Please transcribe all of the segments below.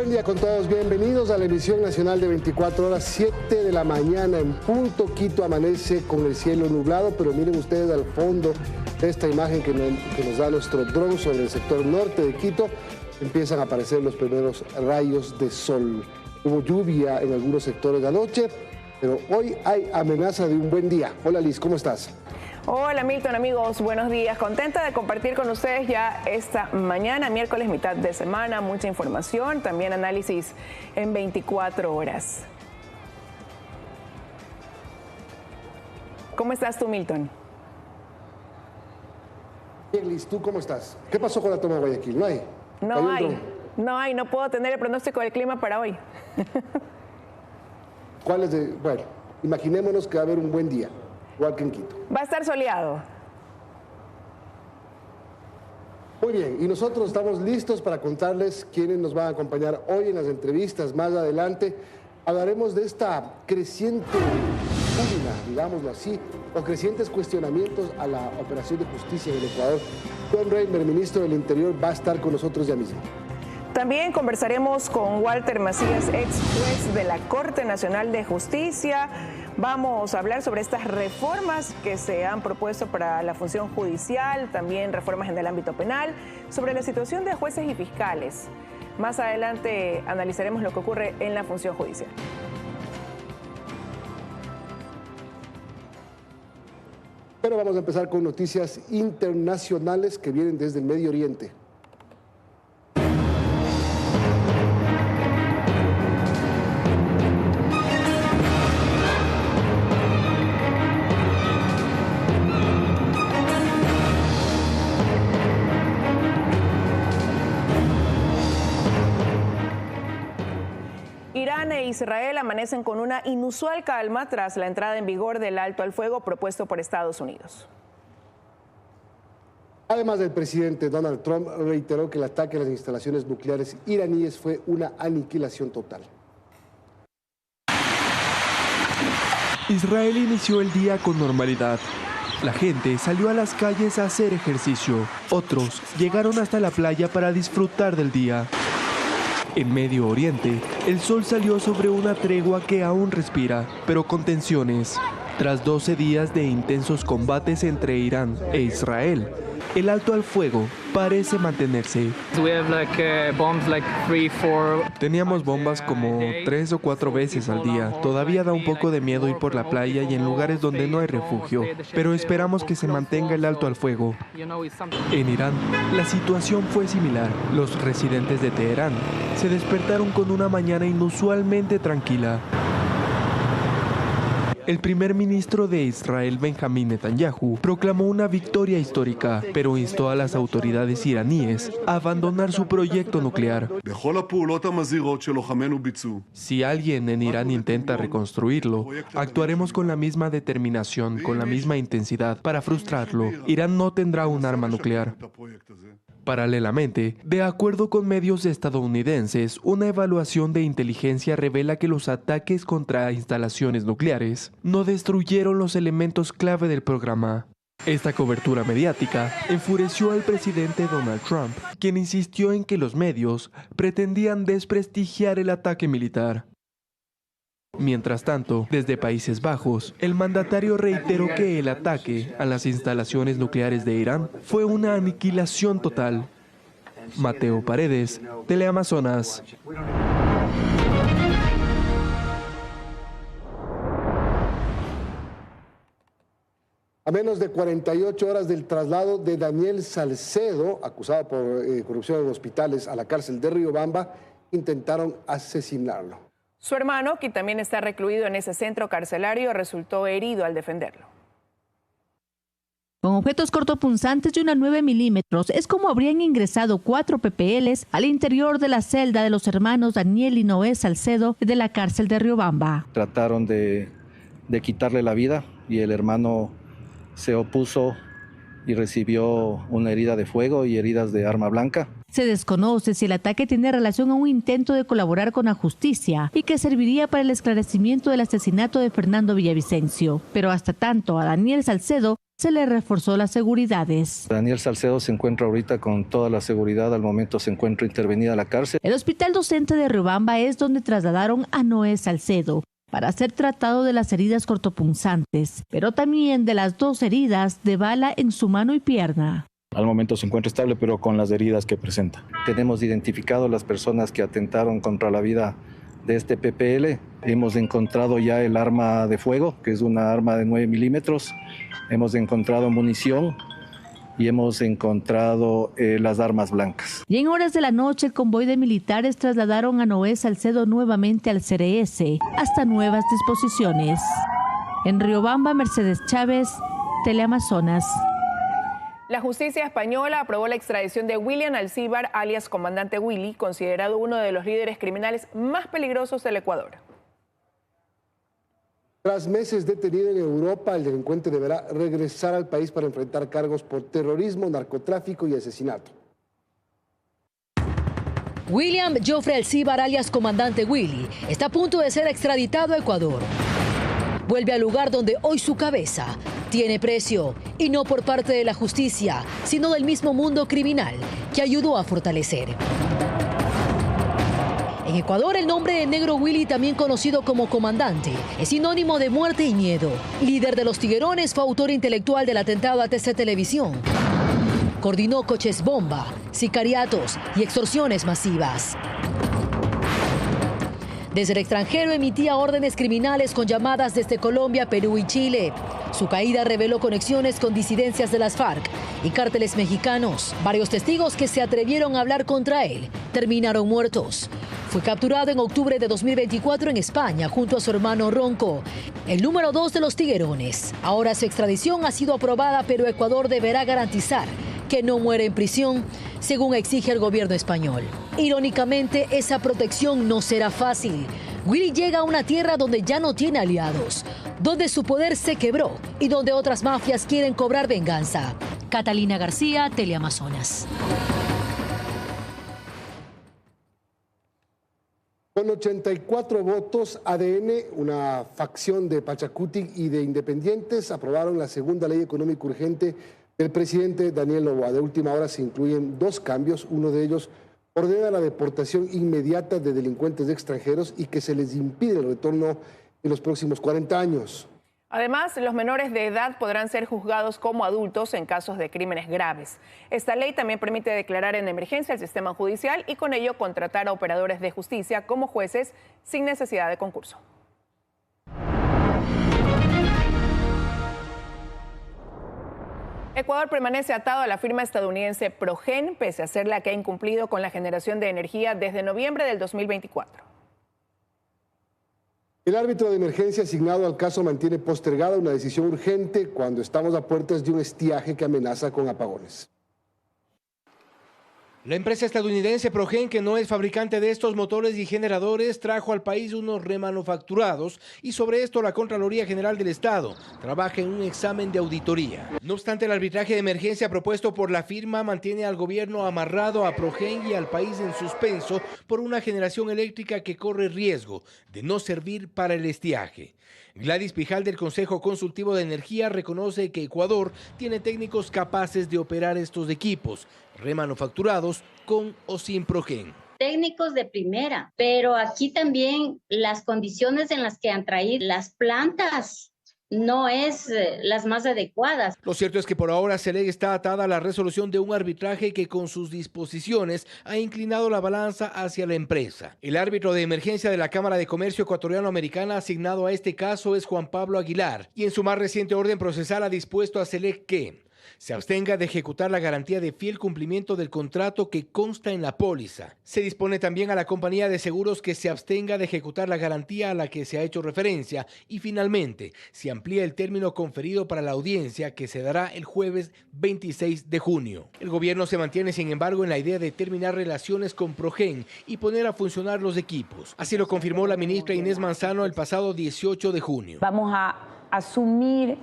Buen día con todos, bienvenidos a la emisión nacional de 24 horas, 7 de la mañana en punto. Quito amanece con el cielo nublado, pero miren ustedes al fondo de esta imagen que nos da nuestro dron sobre el sector norte de Quito, empiezan a aparecer los primeros rayos de sol. Hubo lluvia en algunos sectores de anoche, pero hoy hay amenaza de un buen día. Hola Liz, ¿cómo estás? Hola Milton, amigos, buenos días. Contenta de compartir con ustedes ya esta mañana, miércoles, mitad de semana, mucha información, también análisis en 24 horas. ¿Cómo estás tú, Milton? Bien, Liz, ¿tú cómo estás? ¿Qué pasó con la toma de Guayaquil? ¿No hay? No puedo tener el pronóstico del clima para hoy. ¿Cuál es de...? Bueno, imaginémonos que va a haber un buen día. Igual que en Quito. Va a estar soleado. Muy bien, y nosotros estamos listos para contarles quiénes nos van a acompañar hoy en las entrevistas. Más adelante hablaremos de esta creciente pugna, digámoslo así, o crecientes cuestionamientos a la operación de justicia en el Ecuador. John Reimer, ministro del Interior, va a estar con nosotros ya mismo. También conversaremos con Walter Macías, ex juez de la Corte Nacional de Justicia. Vamos a hablar sobre estas reformas que se han propuesto para la función judicial, también reformas en el ámbito penal, sobre la situación de jueces y fiscales. Más adelante analizaremos lo que ocurre en la función judicial. Pero vamos a empezar con noticias internacionales que vienen desde el Medio Oriente. Irán e Israel amanecen con una inusual calma tras la entrada en vigor del alto al fuego propuesto por Estados Unidos. Además, el presidente Donald Trump reiteró que el ataque a las instalaciones nucleares iraníes fue una aniquilación total. Israel inició el día con normalidad. La gente salió a las calles a hacer ejercicio. Otros llegaron hasta la playa para disfrutar del día. En Medio Oriente, el sol salió sobre una tregua que aún respira, pero con tensiones. Tras 12 días de intensos combates entre Irán e Israel, el alto al fuego parece mantenerse. Teníamos bombas como 3 o 4 veces al día. Todavía da un poco de miedo ir por la playa y en lugares donde no hay refugio, pero esperamos que se mantenga el alto al fuego. En Irán, la situación fue similar. Los residentes de Teherán se despertaron con una mañana inusualmente tranquila. El primer ministro de Israel, Benjamín Netanyahu, proclamó una victoria histórica, pero instó a las autoridades iraníes a abandonar su proyecto nuclear. Si alguien en Irán intenta reconstruirlo, actuaremos con la misma determinación, con la misma intensidad para frustrarlo. Irán no tendrá un arma nuclear. Paralelamente, de acuerdo con medios estadounidenses, una evaluación de inteligencia revela que los ataques contra instalaciones nucleares no destruyeron los elementos clave del programa. Esta cobertura mediática enfureció al presidente Donald Trump, quien insistió en que los medios pretendían desprestigiar el ataque militar. Mientras tanto, desde Países Bajos, el mandatario reiteró que el ataque a las instalaciones nucleares de Irán fue una aniquilación total. Mateo Paredes, Teleamazonas. A menos de 48 horas del traslado de Daniel Salcedo, acusado por corrupción en hospitales, a la cárcel de Riobamba, intentaron asesinarlo. Su hermano, que también está recluido en ese centro carcelario, resultó herido al defenderlo. Con objetos cortopunzantes de una 9 milímetros, es como habrían ingresado 4 PPLs al interior de la celda de los hermanos Daniel y Noé Salcedo de la cárcel de Riobamba. Trataron de quitarle la vida y el hermano se opuso y recibió una herida de fuego y heridas de arma blanca. Se desconoce si el ataque tiene relación a un intento de colaborar con la justicia y que serviría para el esclarecimiento del asesinato de Fernando Villavicencio. Pero hasta tanto, a Daniel Salcedo se le reforzó las seguridades. Daniel Salcedo se encuentra ahorita con toda la seguridad, al momento se encuentra intervenida la cárcel. El hospital docente de Riobamba es donde trasladaron a Noé Salcedo para ser tratado de las heridas cortopunzantes, pero también de las 2 heridas de bala en su mano y pierna. Al momento se encuentra estable, pero con las heridas que presenta. Tenemos identificado las personas que atentaron contra la vida de este PPL. Hemos encontrado ya el arma de fuego, que es una arma de 9 milímetros. Hemos encontrado munición y hemos encontrado las armas blancas. Y en horas de la noche, el convoy de militares trasladaron a Noé Salcedo nuevamente al CRS hasta nuevas disposiciones. En Riobamba, Mercedes Chávez, Teleamazonas. La justicia española aprobó la extradición de William Alcíbar, alias Comandante Willy, considerado uno de los líderes criminales más peligrosos del Ecuador. Tras meses detenido en Europa, el delincuente deberá regresar al país para enfrentar cargos por terrorismo, narcotráfico y asesinato. William Joffrey Alcíbar, alias Comandante Willy, está a punto de ser extraditado a Ecuador. Vuelve al lugar donde hoy su cabeza tiene precio, y no por parte de la justicia, sino del mismo mundo criminal que ayudó a fortalecer. En Ecuador, el nombre de Negro Willy, también conocido como Comandante, es sinónimo de muerte y miedo. Líder de los Tiguerones, fue autor intelectual del atentado a TC Televisión. Coordinó coches bomba, sicariatos y extorsiones masivas. Desde el extranjero emitía órdenes criminales con llamadas desde Colombia, Perú y Chile. Su caída reveló conexiones con disidencias de las FARC y cárteles mexicanos. Varios testigos que se atrevieron a hablar contra él terminaron muertos. Fue capturado en octubre de 2024 en España junto a su hermano Ronco, el número 2 de los Tiguerones. Ahora su extradición ha sido aprobada, pero Ecuador deberá garantizar que no muere en prisión, según exige el gobierno español. Irónicamente, esa protección no será fácil. Willy llega a una tierra donde ya no tiene aliados, donde su poder se quebró y donde otras mafias quieren cobrar venganza. Catalina García, Teleamazonas. Con 84 votos, ADN, una facción de Pachacutic y de Independientes, aprobaron la segunda ley económica urgente del presidente Daniel Noboa. De última hora se incluyen 2 cambios. Uno de ellos ordena la deportación inmediata de delincuentes extranjeros y que se les impide el retorno en los próximos 40 años. Además, los menores de edad podrán ser juzgados como adultos en casos de crímenes graves. Esta ley también permite declarar en emergencia el sistema judicial y con ello contratar a operadores de justicia como jueces sin necesidad de concurso. Ecuador permanece atado a la firma estadounidense Progen, pese a ser la que ha incumplido con la generación de energía desde noviembre del 2024. El árbitro de emergencia asignado al caso mantiene postergada una decisión urgente cuando estamos a puertas de un estiaje que amenaza con apagones. La empresa estadounidense Progen, que no es fabricante de estos motores y generadores, trajo al país unos remanufacturados y sobre esto la Contraloría General del Estado trabaja en un examen de auditoría. No obstante, el arbitraje de emergencia propuesto por la firma mantiene al gobierno amarrado a Progen y al país en suspenso por una generación eléctrica que corre riesgo de no servir para el estiaje. Gladys Pijal del Consejo Consultivo de Energía reconoce que Ecuador tiene técnicos capaces de operar estos equipos, remanufacturados con o sin Progen. Técnicos de primera, pero aquí también las condiciones en las que han traído las plantas no es las más adecuadas. Lo cierto es que por ahora CELEC está atada a la resolución de un arbitraje que con sus disposiciones ha inclinado la balanza hacia la empresa. El árbitro de emergencia de la Cámara de Comercio Ecuatoriano-Americana asignado a este caso es Juan Pablo Aguilar y en su más reciente orden procesal ha dispuesto a CELEC que se abstenga de ejecutar la garantía de fiel cumplimiento del contrato que consta en la póliza. Se dispone también a la compañía de seguros que se abstenga de ejecutar la garantía a la que se ha hecho referencia y finalmente se amplía el término conferido para la audiencia que se dará el jueves 26 de junio. El gobierno se mantiene sin embargo en la idea de terminar relaciones con Progen y poner a funcionar los equipos. Así lo confirmó la ministra Inés Manzano el pasado 18 de junio. Vamos a asumir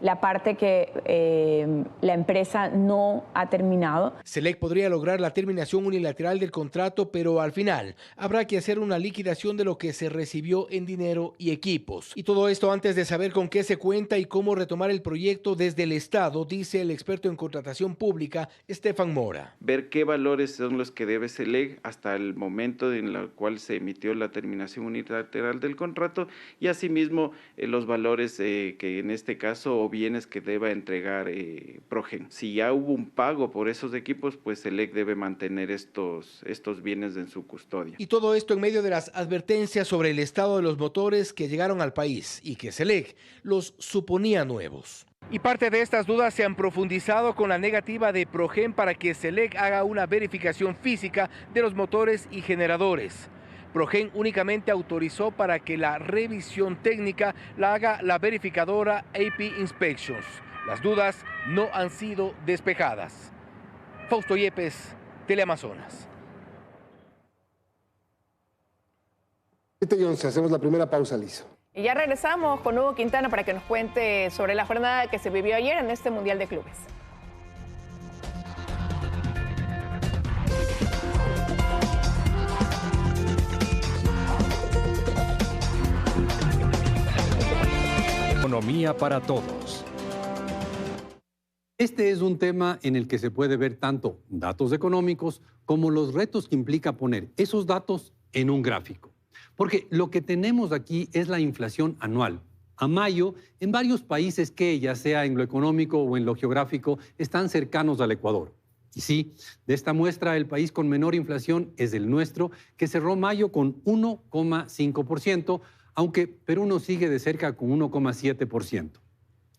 la parte que la empresa no ha terminado. SELEC podría lograr la terminación unilateral del contrato, pero al final habrá que hacer una liquidación de lo que se recibió en dinero y equipos. Y todo esto antes de saber con qué se cuenta y cómo retomar el proyecto desde el Estado, dice el experto en contratación pública, Estefan Mora. Ver qué valores son los que debe SELEC hasta el momento en el cual se emitió la terminación unilateral del contrato y asimismo los valores que en este caso o bienes que deba entregar Progen. Si ya hubo un pago por esos equipos, pues SELEC debe mantener estos bienes en su custodia. Y todo esto en medio de las advertencias sobre el estado de los motores que llegaron al país y que SELEC los suponía nuevos. Y parte de estas dudas se han profundizado con la negativa de Progen para que SELEC haga una verificación física de los motores y generadores. Progen únicamente autorizó para que la revisión técnica la haga la verificadora AP Inspections. Las dudas no han sido despejadas. Fausto Yepes, Teleamazonas. 7:11, hacemos la primera pausa, Liz. Y ya regresamos con Hugo Quintana para que nos cuente sobre la jornada que se vivió ayer en este Mundial de Clubes. Economía para todos. Este es un tema en el que se puede ver tanto datos económicos como los retos que implica poner esos datos en un gráfico. Porque lo que tenemos aquí es la inflación anual. A mayo, en varios países que, ya sea en lo económico o en lo geográfico, están cercanos al Ecuador. Y sí, de esta muestra, el país con menor inflación es el nuestro, que cerró mayo con 1,5%, aunque Perú nos sigue de cerca con 1,7%.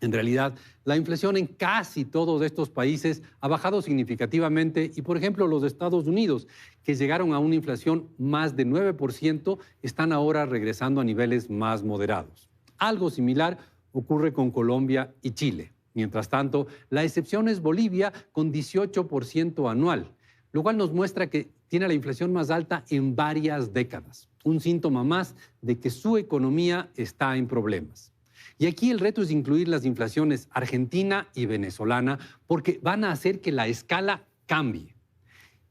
En realidad, la inflación en casi todos estos países ha bajado significativamente y, por ejemplo, los Estados Unidos, que llegaron a una inflación más de 9%, están ahora regresando a niveles más moderados. Algo similar ocurre con Colombia y Chile. Mientras tanto, la excepción es Bolivia con 18% anual, lo cual nos muestra que tiene la inflación más alta en varias décadas. Un síntoma más de que su economía está en problemas. Y aquí el reto es incluir las inflaciones argentina y venezolana porque van a hacer que la escala cambie.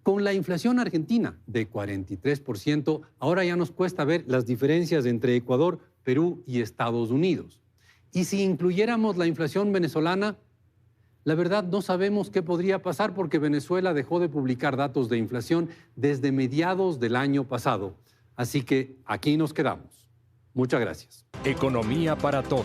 Con la inflación argentina de 43%, ahora ya nos cuesta ver las diferencias entre Ecuador, Perú y Estados Unidos. Y si incluyéramos la inflación venezolana, la verdad no sabemos qué podría pasar porque Venezuela dejó de publicar datos de inflación desde mediados del año pasado. Así que aquí nos quedamos. Muchas gracias. Economía para todos.